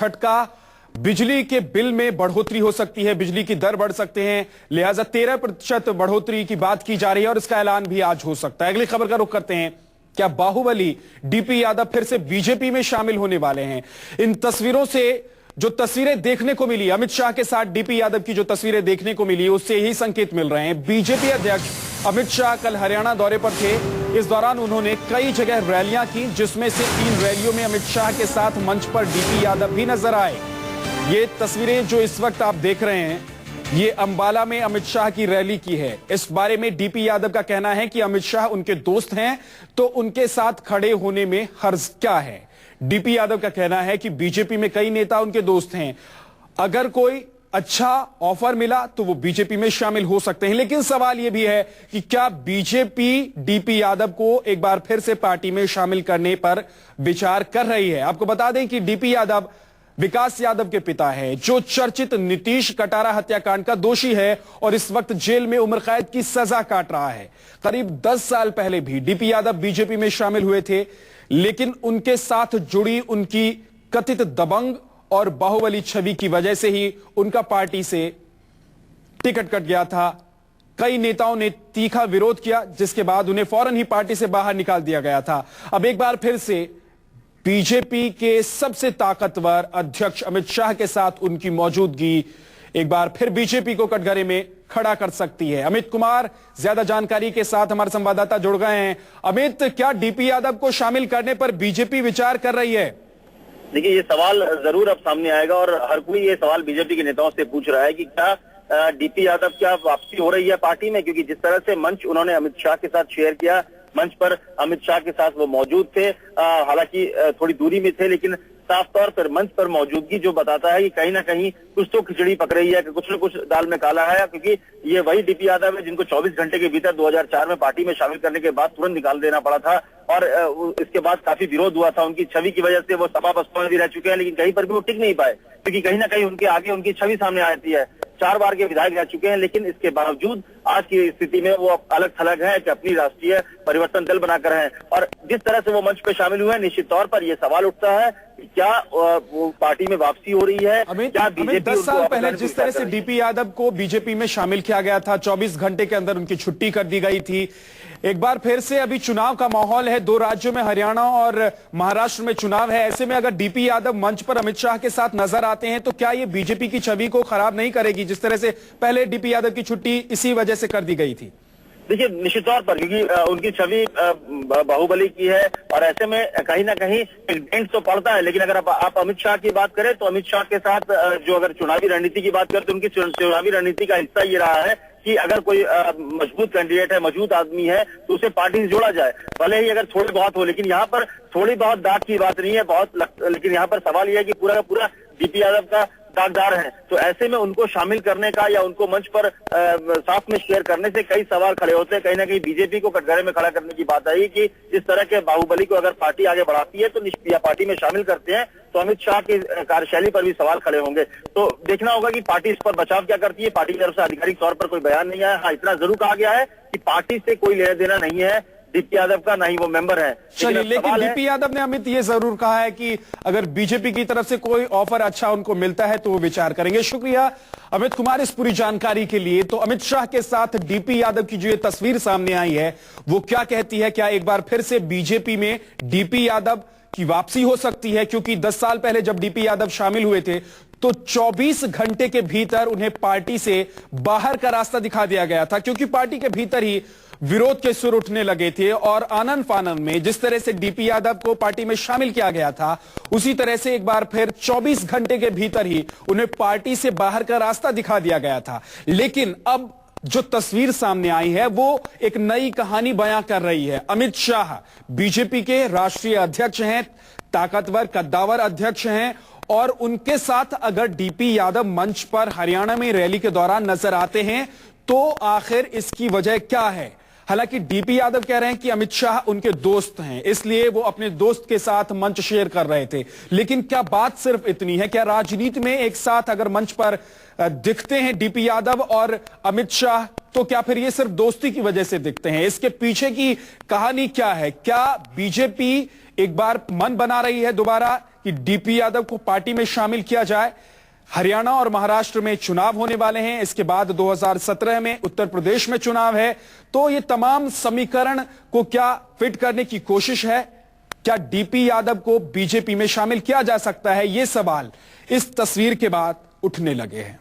झटका, बिजली के बिल में बढ़ोतरी हो सकती है, बिजली की दर बढ़ सकते हैं, लिहाजा 13% बढ़ोतरी की बात की जा रही है और इसका ऐलान भी आज हो सकता है। अगली खबर का रुख करते हैं। क्या बाहुबली डीपी यादव फिर से बीजेपी में शामिल होने वाले हैं? इन तस्वीरों से जो तस्वीरें देखने को मिली, अमित शाह के साथ डीपी यादव की जो तस्वीरें देखने को मिली, उससे यही संकेत मिल रहे हैं। बीजेपी अध्यक्ष अमित शाह कल हरियाणा दौरे पर थे। इस दौरान उन्होंने कई जगह रैलियां की, जिसमें से 3 रैलियों में अमित शाह के साथ मंच पर डीपी यादव भी नजर आए। ये तस्वीरें जो इस वक्त आप देख रहे हैं, ये अंबाला में अमित शाह की रैली की है। इस बारे में डीपी यादव का कहना है कि अमित शाह उनके दोस्त हैं, तो उनके साथ खड़े होने में हर्ज क्या है। डीपी यादव का कहना है कि बीजेपी में कई नेता उनके दोस्त हैं, अगर कोई अच्छा ऑफर मिला तो वो बीजेपी में शामिल हो सकते हैं। लेकिन सवाल यह भी है कि क्या बीजेपी डीपी यादव को एक बार फिर से पार्टी में शामिल करने पर विचार कर रही है। आपको बता दें कि डीपी यादव विकास यादव के पिता है, जो चर्चित नीतीश कटारा हत्याकांड का दोषी है और इस वक्त जेल में उम्र कैद की सजा काट रहा है। करीब 10 साल पहले भी डीपी यादव बीजेपी में शामिल हुए थे, लेकिन उनके साथ जुड़ी उनकी कथित दबंग और बाहुबली छवि की वजह से ही उनका पार्टी से टिकट कट गया था। कई नेताओं ने तीखा विरोध किया, जिसके बाद उन्हें फौरन ही पार्टी से बाहर निकाल दिया गया था। अब एक बार फिर से बीजेपी के सबसे ताकतवर अध्यक्ष अमित शाह के साथ उनकी मौजूदगी एक बार फिर बीजेपी को कटघरे में खड़ा कर सकती है। अमित कुमार ज्यादा जानकारी के साथ हमारे संवाददाता जुड़ गए हैं। अमित, क्या डीपी यादव को शामिल करने पर बीजेपी विचार कर रही है? देखिए, ये सवाल जरूर अब सामने आएगा और हर कोई ये सवाल बीजेपी के नेताओं से पूछ रहा है कि क्या डीपी यादव क्या वापसी हो रही है पार्टी में, क्योंकि जिस तरह से मंच उन्होंने अमित शाह के साथ शेयर किया, मंच पर अमित शाह के साथ वो मौजूद थे, हालांकि थोड़ी दूरी में थे, लेकिन साफ तौर पर मंच पर मौजूदगी जो बताता है कि कहीं ना कहीं कुछ तो खिचड़ी पक रही है, कि कुछ न कुछ दाल में काला है, क्योंकि ये वही डीपी यादव है जिनको 24 घंटे के भीतर 2004 में पार्टी में शामिल करने के बाद तुरंत निकाल देना पड़ा था और इसके बाद काफी विरोध हुआ था। उनकी छवि की वजह से वो सपा बसपा में भी रह चुके हैं, लेकिन कहीं पर भी वो टिक नहीं पाए, क्योंकि कहीं ना कहीं उनके आगे उनकी छवि सामने आती है। 4 बार के विधायक रह चुके हैं, लेकिन इसके बावजूद आज की स्थिति में वो अलग थलग है कि अपनी राष्ट्रीय परिवर्तन दल बनाकर हैं। और जिस तरह से वो मंच पे शामिल हुए हैं, निश्चित तौर पर यह सवाल उठता है कि क्या वो पार्टी में वापसी हो रही है, क्या बीजेपी 10 साल पहले जिस तरह से डीपी यादव को बीजेपी में शामिल किया गया था, 24 घंटे के अंदर उनकी छुट्टी कर दी गई थी। एक बार फिर से अभी चुनाव का माहौल है, 2 राज्यों में, हरियाणा और महाराष्ट्र में चुनाव है। ऐसे में अगर डीपी यादव मंच पर अमित शाह के साथ नजर आते हैं, तो क्या ये बीजेपी की छवि को खराब नहीं करेगी, जिस तरह से पहले डीपी यादव की छुट्टी इसी वजह से कर दी गई थी? देखिए, निश्चित तौर पर, क्योंकि उनकी छवि बाहुबली की है और ऐसे में कहीं ना कहीं एक डेंट तो पड़ता है। लेकिन अगर आप अमित शाह की बात करें, तो अमित शाह के साथ जो अगर चुनावी रणनीति की बात करें, तो उनकी चुनावी रणनीति का हिस्सा ये रहा है कि अगर कोई मजबूत कैंडिडेट है, मजबूत आदमी है, तो उसे पार्टी से जोड़ा जाए, भले ही अगर थोड़ी बहुत हो। लेकिन यहाँ पर थोड़ी बहुत दाग की बात नहीं है, लेकिन यहाँ पर सवाल यह है कि पूरा का पूरा डीपी यादव का दागदार है। तो ऐसे में उनको शामिल करने का या उनको मंच पर साथ में शेयर करने से कई सवाल खड़े होते हैं। कहीं ना कहीं बीजेपी को कटघरे में खड़ा करने की बात आई कि जिस तरह के बाहुबली को अगर पार्टी आगे बढ़ाती है, तो या पार्टी में शामिल करते हैं, तो अमित शाह की कार्यशैली पर भी सवाल खड़े होंगे। तो देखना होगा कि पार्टी इस पर बचाव क्या करती है। पार्टी की तरफ से आधिकारिक तौर पर कोई बयान नहीं आया। हाँ, इतना जरूर कहा गया है कि पार्टी से कोई लेना देना नहीं है डीपी यादव का, ना ही वो मेंबर है। चलिए, लेकिन डीपी यादव ने अमित ये जरूर कहा है कि अगर बीजेपी की तरफ से कोई ऑफर अच्छा उनको मिलता है तो वो विचार करेंगे। शुक्रिया अमित कुमार इस पूरी जानकारी के लिए। तो अमित शाह के साथ डीपी यादव की जो ये तस्वीर सामने आई है, वो क्या कहती है? क्या एक बार फिर से बीजेपी में डीपी यादव की वापसी हो सकती है? क्योंकि 10 साल पहले जब डीपी यादव शामिल हुए थे, तो 24 घंटे के भीतर उन्हें पार्टी से बाहर का रास्ता दिखा दिया गया था, क्योंकि पार्टी के भीतर ही विरोध के सुर उठने लगे थे और आनन फानन में जिस तरह से डीपी यादव को पार्टी में शामिल किया गया था, उसी तरह से एक बार फिर 24 घंटे के भीतर ही उन्हें पार्टी से बाहर का रास्ता दिखा दिया गया था। लेकिन अब जो तस्वीर सामने आई है, वो एक नई कहानी बयां कर रही है। अमित शाह बीजेपी के राष्ट्रीय अध्यक्ष हैं, ताकतवर कद्दावर अध्यक्ष हैं, और उनके साथ अगर डीपी यादव मंच पर हरियाणा में रैली के दौरान नजर आते हैं, तो आखिर इसकी वजह क्या है? हालांकि डीपी यादव कह रहे हैं कि अमित शाह उनके दोस्त हैं, इसलिए वो अपने दोस्त के साथ मंच शेयर कर रहे थे। लेकिन क्या बात सिर्फ इतनी है? क्या राजनीति में एक साथ अगर मंच पर दिखते हैं डीपी यादव और अमित शाह, तो क्या फिर ये सिर्फ दोस्ती की वजह से दिखते हैं? इसके पीछे की कहानी क्या है? क्या बीजेपी एक बार मन बना रही है दोबारा कि डीपी यादव को पार्टी में शामिल किया जाए। हरियाणा और महाराष्ट्र में चुनाव होने वाले हैं, इसके बाद 2017 में उत्तर प्रदेश में चुनाव है। तो ये तमाम समीकरण को क्या फिट करने की कोशिश है? क्या डीपी यादव को बीजेपी में शामिल किया जा सकता है? ये सवाल इस तस्वीर के बाद उठने लगे हैं।